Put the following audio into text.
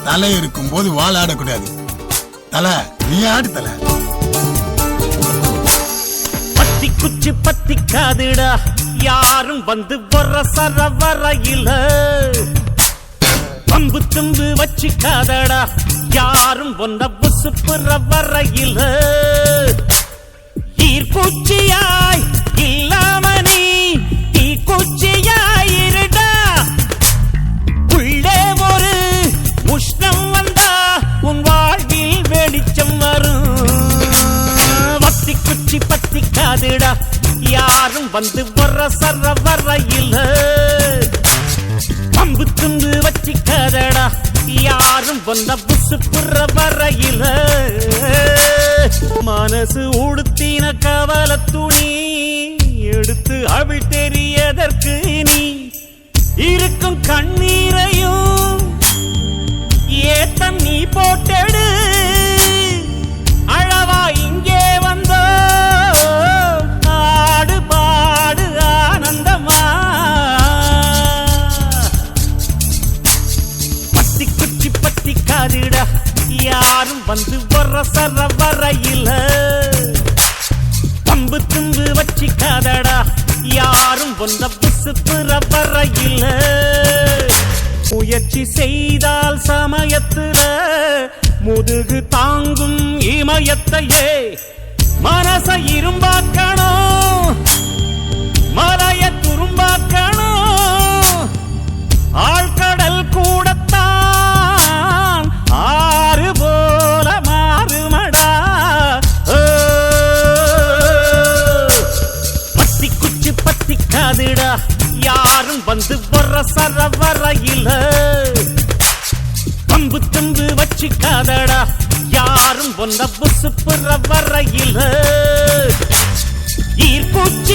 தலை இருக்கும் போது வால் ஆடக்கூடாது. தலை நீ ஆடு தலை. பத்தி குச்சி பத்தி காதுடா, யாரும் வந்து வர சர வரையில பம்பு தும்பு வச்சு காதடா, யாரும் ஒன்ன புசுப்புற வரையில ஈர்ப்பூச்சியாய் இல்லாம நீ தீக்குச்சியாயிருடா. உள்ளே ஒரு உஷ்ணம் வந்தா உன் வாழ்வில் வெளிச்சம் வரும். பத்தி குச்சி பத்தி காதுடா, யாரும் வந்து வர சர வரையில பம்பு துண்டு வச்சு காதடா, யாரும் வந்த புசு புற வரையில மனசு உடுத்தின கவல துணி எடுத்து அவள் தெரியதற்கு நீ இருக்கும் கண்ணீரையும் ஏத்தம் நீ போட்டெடு. அழவா இங்கே வந்தோ ஆடு பாடு ஆனந்தமா. பத்தி குச்சி பத்தி காதுடா, யாரும் வந்து வர சர வரையில பம்பு தும்பு வச்சு காதடா, யாரும் வந்த புசு புற வரையில முயற்சி செய்தால் சமயத்துல முதுகு தாங்கும் இமயத்தையே மனச இரும்பாக்கணும், மலைய துரும்பாக்கணும். ஆழ்கடல் கூடத்தான் ஆறு போல மாறுமடா. பத்தி குச்சி பத்தி காதுடா, யாரும் வந்து வர சர வரையில பம்பு தும்பு வச்சு காதடா, யாரும் ஒன்ன புசு புற வரையில ஈர்ப்பூச்சி